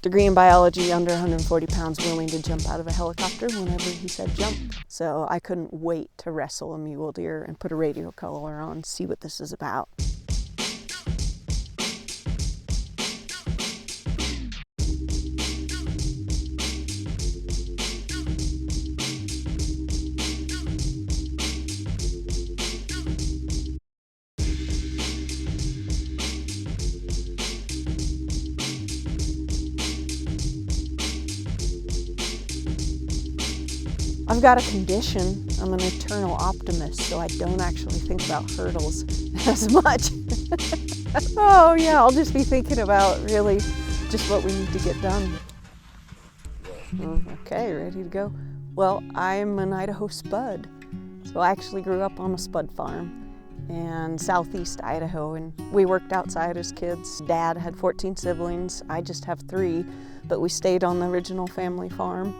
Degree in biology, under 140 pounds, willing to jump out of a helicopter whenever he said jump. So I couldn't wait to wrestle a mule deer and put a radio collar on, see what this is about. I've got a condition. I'm an eternal optimist, so I don't actually think about hurdles as much. Oh yeah, I'll just be thinking about really just what we need to get done. Okay, ready to go? Well, I'm an Idaho spud. So I actually grew up on a spud farm in southeast Idaho, and we worked outside as kids. Dad had 14 siblings, I just have 3, but we stayed on the original family farm,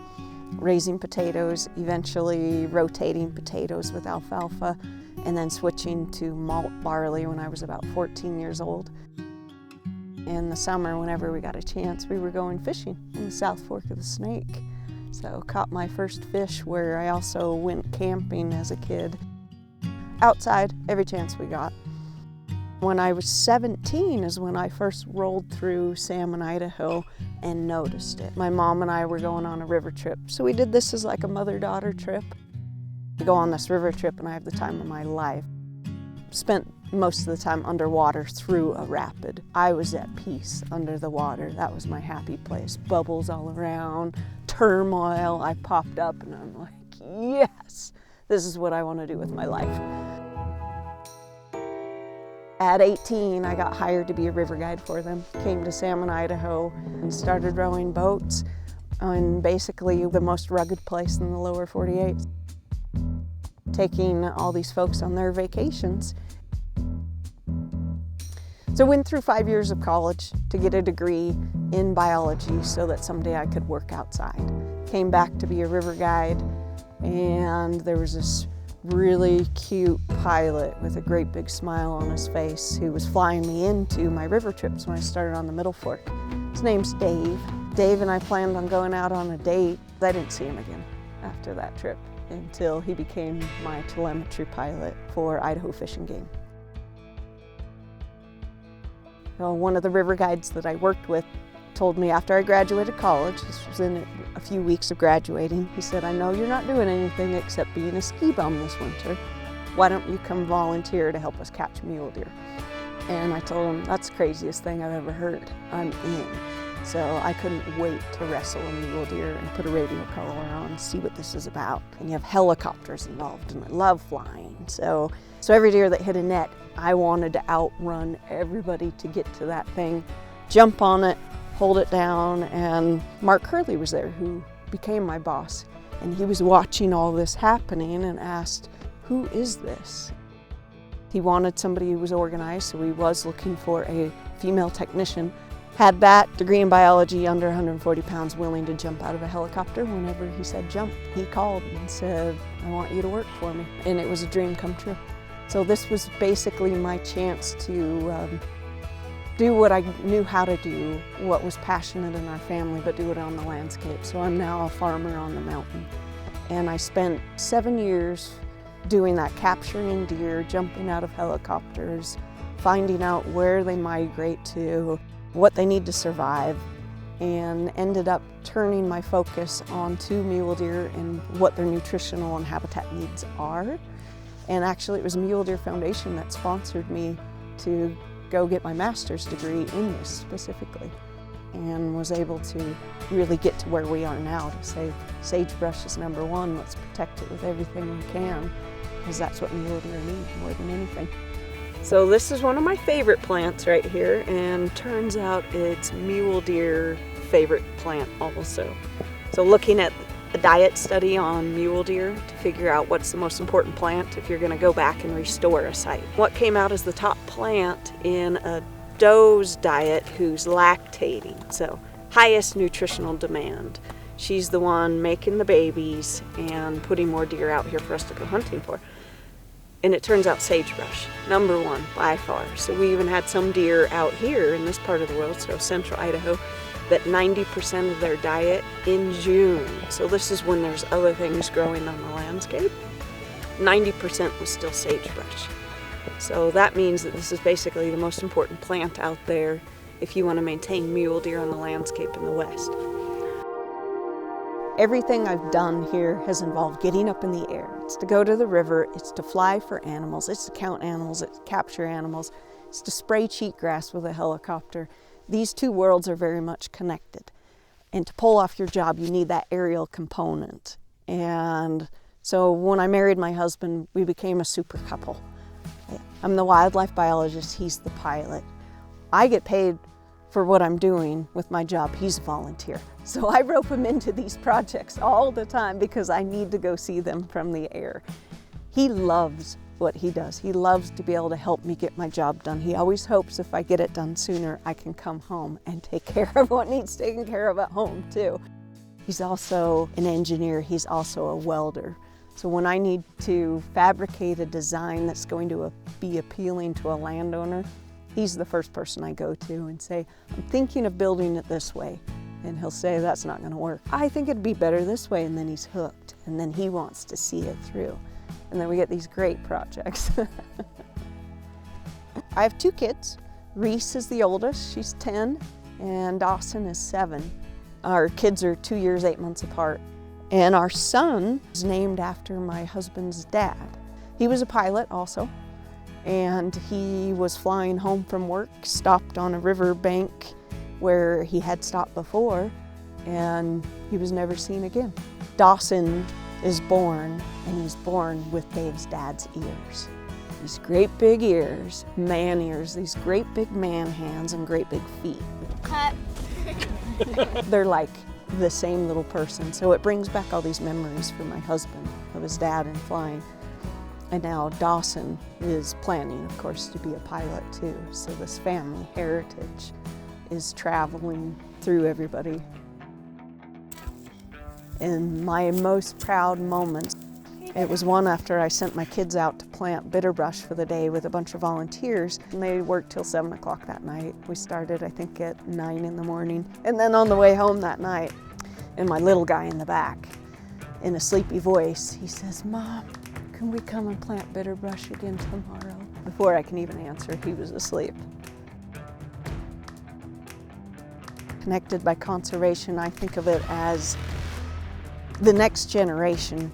raising potatoes, eventually rotating potatoes with alfalfa, and then switching to malt barley when I was about 14 years old. In the summer, whenever we got a chance, we were going fishing in the South Fork of the Snake. So caught my first fish, where I also went camping as a kid. Outside, every chance we got. When I was 17 is when I first rolled through Salmon, Idaho and noticed it. My mom and I were going on a river trip, so we did this as like a mother-daughter trip. We go on this river trip and I have the time of my life. Spent most of the time underwater through a rapid. I was at peace under the water. That was my happy place. Bubbles all around, turmoil. I popped up and I'm like, yes, this is what I want to do with my life. At 18, I got hired to be a river guide for them. Came to Salmon, Idaho, and started rowing boats in basically the most rugged place in the lower 48. Taking all these folks on their vacations. So I went through 5 years of college to get a degree in biology so that someday I could work outside. Came back to be a river guide, and there was this really cute pilot with a great big smile on his face who was flying me into my river trips when I started on the Middle Fork. His name's Dave. Dave and I planned on going out on a date. I didn't see him again after that trip until he became my telemetry pilot for Idaho Fish and Game. Well, one of the river guides that I worked with told me after I graduated college, this was in a few weeks of graduating, he said, I know you're not doing anything except being a ski bum this winter. Why don't you come volunteer to help us catch mule deer? And I told him, that's the craziest thing I've ever heard. I'm in. So I couldn't wait to wrestle a mule deer and put a radio collar on, see what this is about. And you have helicopters involved, and I love flying. So every deer that hit a net, I wanted to outrun everybody to get to that thing, jump on it, hold it down, and Mark Hurley was there, who became my boss. And he was watching all this happening and asked, who is this? He wanted somebody who was organized, so he was looking for a female technician. Had that degree in biology, under 140 pounds, willing to jump out of a helicopter whenever he said jump. He called and said, I want you to work for me. And it was a dream come true. So this was basically my chance to do what I knew how to do, what was passionate in our family, but do it on the landscape. So I'm now a farmer on the mountain. And I spent 7 years doing that, capturing deer, jumping out of helicopters, finding out where they migrate to, what they need to survive, and ended up turning my focus onto mule deer and what their nutritional and habitat needs are. And actually it was Mule Deer Foundation that sponsored me to go get my master's degree in this specifically, and was able to really get to where we are now to say sagebrush is number one, let's protect it with everything we can, because that's what mule deer need more than anything. So this is one of my favorite plants right here, and turns out it's mule deer favorite plant also. So looking at a diet study on mule deer to figure out what's the most important plant if you're going to go back and restore a site. What came out as the top plant in a doe's diet who's lactating, so highest nutritional demand. She's the one making the babies and putting more deer out here for us to go hunting for. And it turns out sagebrush, number one by far. So we even had some deer out here in this part of the world, so central Idaho, that 90% of their diet in June, so this is when there's other things growing on the landscape, 90% was still sagebrush. So that means that this is basically the most important plant out there if you want to maintain mule deer on the landscape in the West. Everything I've done here has involved getting up in the air. It's to go to the river, it's to fly for animals, it's to count animals, it's to capture animals, it's to spray cheatgrass with a helicopter. These two worlds are very much connected. And to pull off your job, you need that aerial component. And so when I married my husband, we became a super couple. I'm the wildlife biologist, he's the pilot. I get paid for what I'm doing with my job. He's a volunteer. So I rope him into these projects all the time because I need to go see them from the air. He loves what he does. He loves to be able to help me get my job done. He always hopes if I get it done sooner, I can come home and take care of what needs taken care of at home too. He's also an engineer. He's also a welder. So when I need to fabricate a design that's going to be appealing to a landowner, he's the first person I go to and say, I'm thinking of building it this way. And he'll say, that's not going to work. I think it'd be better this way, and then he's hooked. And then he wants to see it through. And then we get these great projects. I have 2 kids. Reese is the oldest, she's 10, and Dawson is 7. Our kids are 2 years, 8 months apart. And our son is named after my husband's dad. He was a pilot also. And he was flying home from work, stopped on a river bank where he had stopped before, and he was never seen again. Dawson is born, and he's born with Dave's dad's ears. These great big ears, man ears, these great big man hands and great big feet. Cut. They're like the same little person, so it brings back all these memories for my husband of his dad and flying. And now Dawson is planning, of course, to be a pilot too. So this family heritage is traveling through everybody. And my most proud moments, it was one after I sent my kids out to plant bitterbrush for the day with a bunch of volunteers. And they worked till 7 o'clock that night. We started, I think, at 9 in the morning. And then on the way home that night, and my little guy in the back, in a sleepy voice, he says, Mom, can we come and plant bitterbrush again tomorrow? Before I can even answer, he was asleep. Connected by conservation, I think of it as the next generation.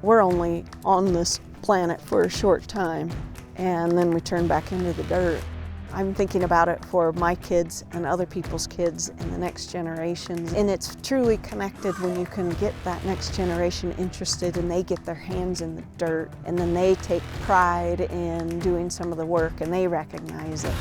We're only on this planet for a short time, and then we turn back into the dirt. I'm thinking about it for my kids and other people's kids and the next generation. And it's truly connected when you can get that next generation interested and they get their hands in the dirt, and then they take pride in doing some of the work and they recognize it.